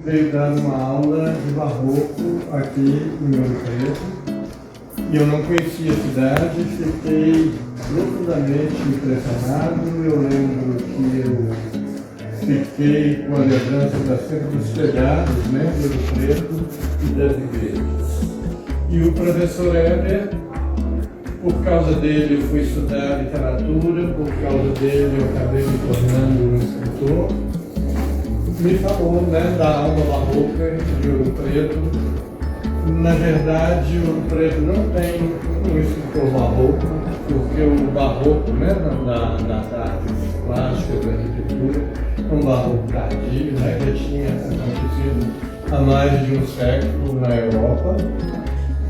veio dar uma aula de barroco aqui em Ouro Preto. E eu não conhecia a cidade, fiquei profundamente impressionado. Eu lembro que eu fiquei com a lembrança dos telhados, né, de Ouro Preto e das igrejas. E o professor Heber, por causa dele eu fui estudar literatura, por causa dele eu acabei me tornando um escritor, me falou, né, da alma barroca de Ouro Preto. Na verdade, Ouro Preto não tem um escritor barroco, porque o barroco, né, nas artes plásticas, da arquitetura, é um barroco tardio, né, que tinha acontecido há mais de um século na Europa.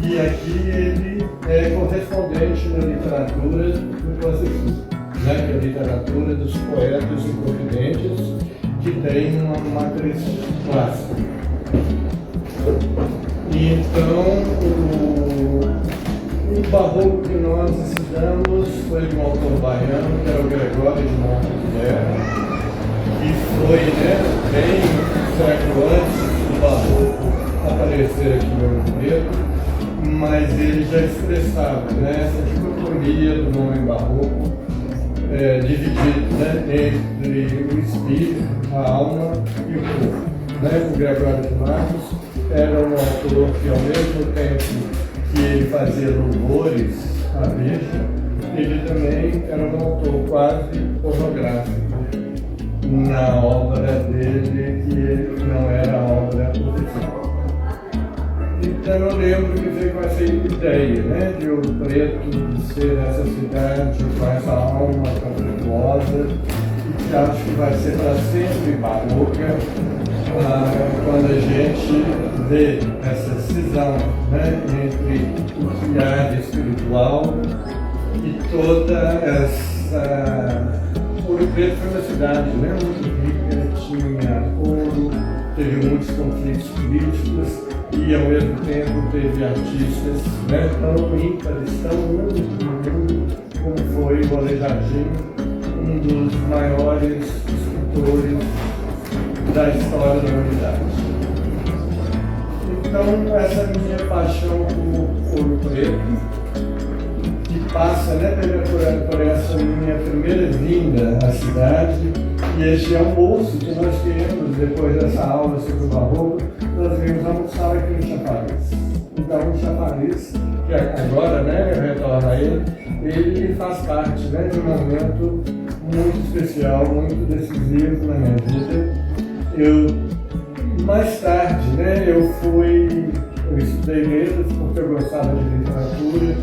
E aqui ele é correspondente na literatura do classicismo, né, que é a literatura dos poetas inconfidentes, que tem uma matriz clássica. E então, o barroco que nós estudamos foi de um autor baiano, que era o Gregório de Montes Guerra, que foi, né, bem um século antes do barroco aparecer aqui em Ouro Preto, mas ele já expressava, né, essa dicotomia do nome barroco, dividido, né, entre o espírito, a alma e o corpo. Né? O Gregório de Matos era um autor que, ao mesmo tempo que ele fazia louvores à Virgem, ele também era um autor quase pornográfico na obra dele, que não era a obra oficial. Então eu lembro que veio com essa ideia, né, de Ouro Preto de ser essa cidade com essa alma conflituosa, e que acho que vai ser para sempre barroca, quando a gente vê essa cisão, né, entre o que há de espiritual e toda essa... Ouro Preto foi uma cidade, né, muito rica, tinha ouro, teve muitos conflitos políticos e ao mesmo tempo teve artistas, né, tão ímpares, tão únicos no mundo, como foi o Aleijadinho, um dos maiores escultores da história da humanidade. Então, essa minha paixão por Ouro Preto, que passa, né, por essa minha primeira vinda à cidade, e este almoço que nós temos depois dessa aula sobre o barroco, nós vimos almoçar aqui em Chafariz. Então, o Chafariz, que agora, né, eu retorno a ele faz parte, né, de um momento muito especial, muito decisivo na minha vida. Mais tarde, né, eu estudei letras porque eu gostava de literatura,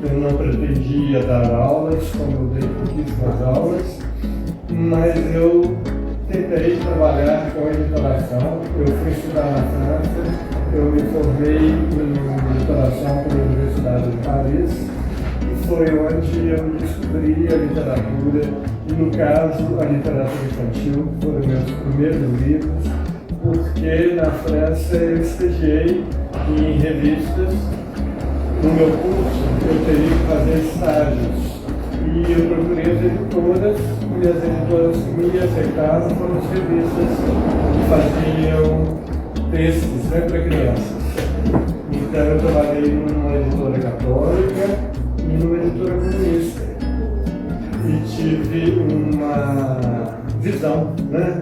eu não pretendia dar aulas, como eu dei pouquíssimas aulas, mas eu tentei trabalhar com editoração. Eu fui estudar na França, eu me formei em editoração pela Universidade de Paris, e foi onde eu descobri a literatura, e no caso a literatura infantil, foram meus primeiros livros, porque na França eu estagiei em revistas. No meu curso eu teria que fazer estágios, e eu procurei as editoras, e as editoras que me aceitavam foram as revistas que faziam textos, né, para crianças. Então eu trabalhei numa editora católica e numa editora comunista, e tive uma visão, né,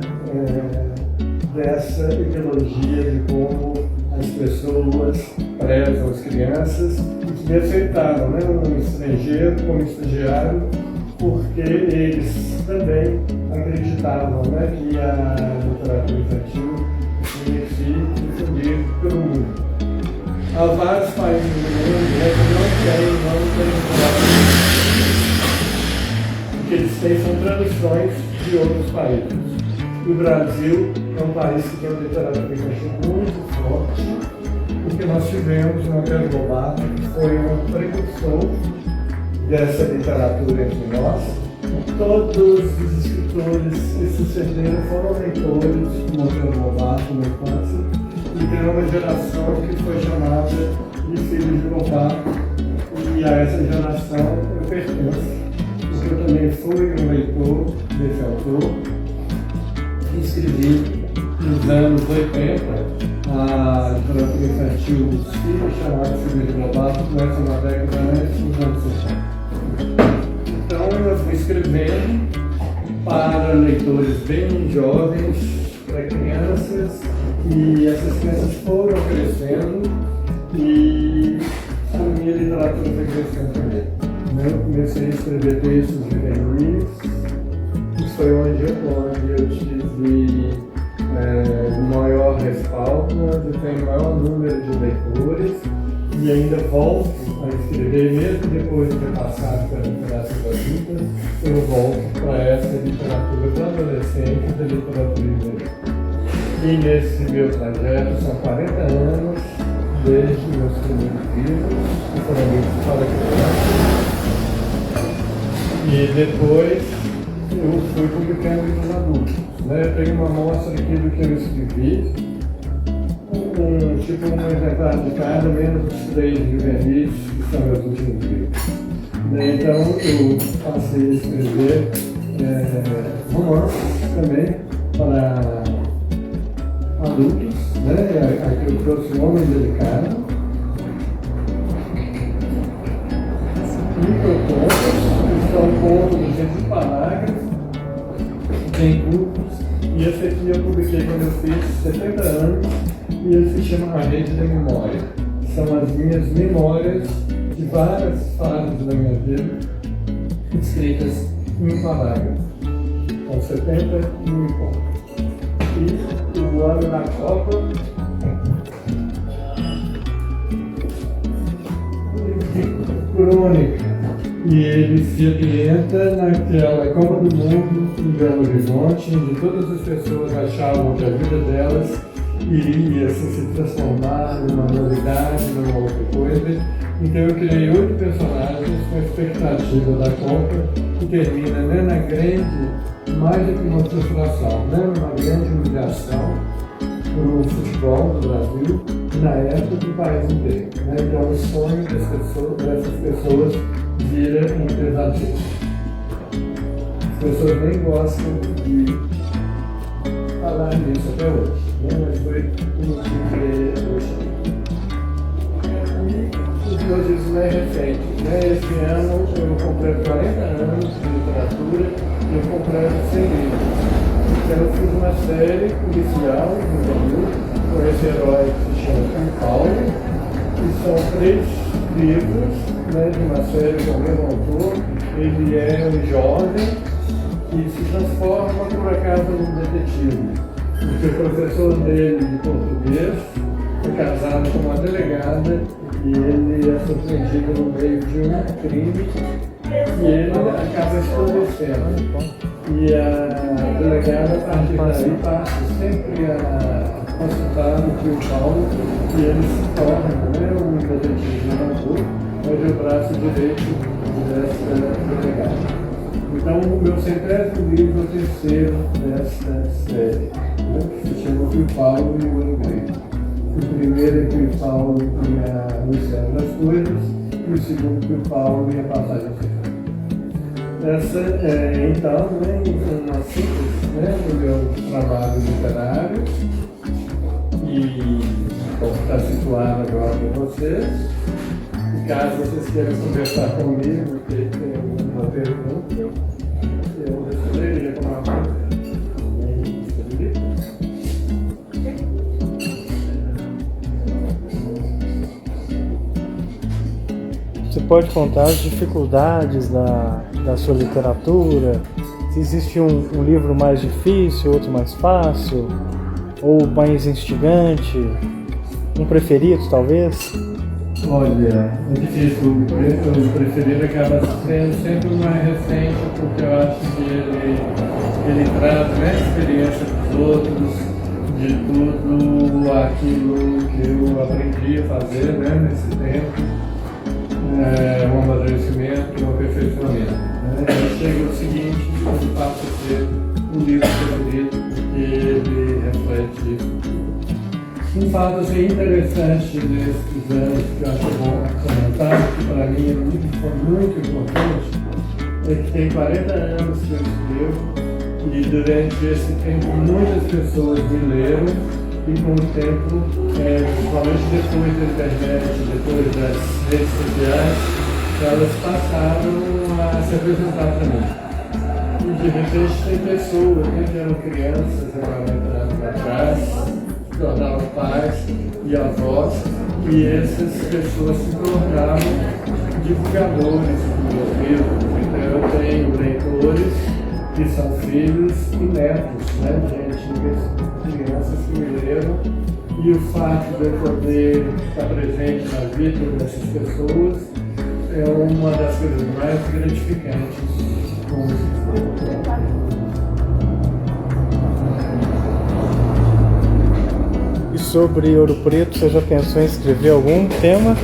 dessa ideologia de como as pessoas prezam as crianças e que me aceitaram, né, um estrangeiro como estagiário, porque eles também acreditavam, né, que a literatura infantil tinha que se difundir pelo mundo. Há vários países do mundo, né, que não têm o que eles têm são traduções de outros países. O Brasil é um país que tem uma literatura infantil muito forte, porque nós tivemos Monteiro Lobato, que foi um precursor dessa literatura entre nós. Todos os escritores que sucederam foram leitores de Monteiro Lobato na infância, e tem uma geração que foi chamada de filhos de Lobato, e a essa geração eu pertenço, porque eu também fui um leitor desse autor. Escrevi nos anos 80, a literatura infantil dos filhos, chamada Silvio Lobato, começa na década antes dos anos 60. Então, eu fui escrevendo para leitores bem jovens, para crianças, e essas crianças foram crescendo e a minha literatura foi crescendo também. Eu comecei a escrever textos juvenis, isso foi onde eu tive maior respaldo, onde eu tenho maior número de leitores e ainda volto a escrever, mesmo depois de ter passado pela literatura adulta, eu volto para essa literatura para adolescente, da literatura infantil. E nesse meu trajeto são 40 anos desde meus primeiros livros, que foram livros para crianças, e depois eu fui publicando livros adultos. Eu tenho uma amostra aqui do que eu escrevi, tipo um exemplar de cada, menos os 3 juvenis, que são meus últimos livros. Então eu passei a escrever romances também para adultos, aqui eu trouxe Um Homem Delicado, microcontos, que são contos de 200 parágrafos, tem grupos, e esse aqui eu publiquei quando eu fiz 70 anos, e ele se chama A Rede da Memória. São as minhas memórias de várias fases da minha vida, escritas em um parágrafo. São 71 contos. E o ano da Copa, crônica, e ele se ambienta naquela Copa do Mundo em Belo Horizonte, onde todas as pessoas achavam que a vida delas iria se transformar numa novidade, numa outra coisa. Então eu criei 8 personagens com a expectativa da Copa, que termina na grande, mais do que uma frustração, numa grande humilhação para o futebol do Brasil e na época do país inteiro. Então o sonho dessas pessoas vira um pesadelo. As pessoas nem gostam de falar nisso até hoje, mas foi o motivo que hoje. E os meus livros mais recentes. Esse ano eu completo 40 anos de literatura e eu completo 100 livros. Então eu fiz uma série policial com esse herói que se chama São Paulo, e são 3 livros de uma série com o mesmo autor. Ele é um jovem e se transforma por acaso num detetive, porque o professor dele de português é casado com uma delegada e ele é surpreendido no meio de um crime e ele acaba esclarecendo. E a delegada, a partir daí, passa sempre a consultar o tio Paulo e ele se torna um detetive amador, mas é o braço direito dessa delegada. Então, o meu 100º livro é o terceiro dessa série, que se chama Tio Paulo e o Ouro Grego. O primeiro é Tio Paulo e a Luciana das Coisas, e o segundo Tio Paulo e a Passagem Secreta. Essa é, então, uma síntese do meu trabalho literário, e está situado agora com vocês. E caso vocês queiram conversar comigo, que tem alguma pergunta, eu responderia com uma pergunta. Você pode contar as dificuldades da sua literatura? Se existe um livro mais difícil, outro mais fácil, ou mais instigante, um preferido talvez? Olha, é difícil. O preferido acaba sendo sempre o mais recente, porque eu acho que ele traz a experiência dos outros, de tudo aquilo que eu aprendi a fazer nesse tempo. Um amadurecimento, um aperfeiçoamento. Chega o seguinte, ele passa a ser um livro preferido, porque ele reflete isso. Um fato interessante desses anos que eu acho bom comentar, que para mim foi muito importante, é que tem 40 anos que eu escrevo e durante esse tempo muitas pessoas me leram e com o tempo, principalmente depois da internet, depois das redes sociais, elas passaram a se apresentar para mim. E de repente tem pessoas que eram crianças há 40 anos atrás, se tornavam pais e avós, e essas pessoas se tornaram divulgadores do meu livro. Então eu tenho leitores que são filhos e netos, né, de antigas crianças que me leram, e o fato de eu poder estar presente na vida dessas pessoas é uma das coisas mais gratificantes. E sobre Ouro Preto, você já pensou em escrever algum tema?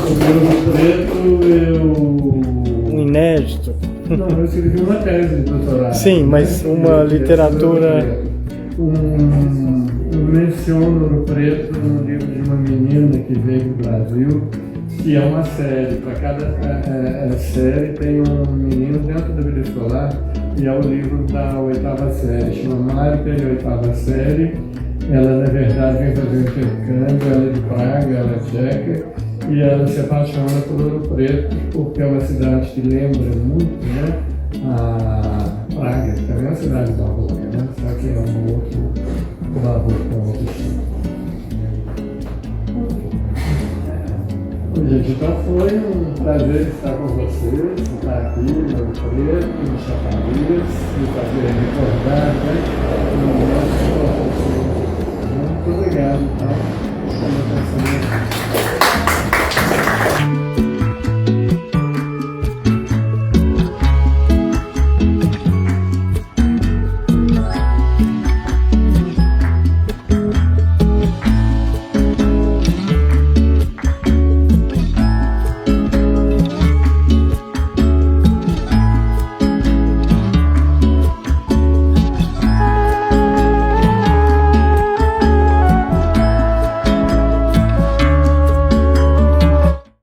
Sobre Ouro Preto, Um inédito? Não, eu escrevi uma tese de doutorado. Sim, mas uma literatura... Eu menciono Ouro Preto no livro de uma menina que veio do Brasil, que é uma série. Para cada série tem um menino dentro da vida escolar, e é o livro da 8ª série. Chama Marika e a 8ª série. Ela, na verdade, vem fazer um intercâmbio. Ela é de Praga, ela é tcheca, e ela se apaixona por Ouro Preto, porque é uma cidade que lembra muito, né, a Praga, que também é uma cidade barroca, né? Só que é um outro barroco, é um outro estilo. Gente, então foi um prazer estar com vocês, estar aqui no Ouro Preto, no Chaparias, me fazer recordar, né, no nosso. Muito obrigado, tá?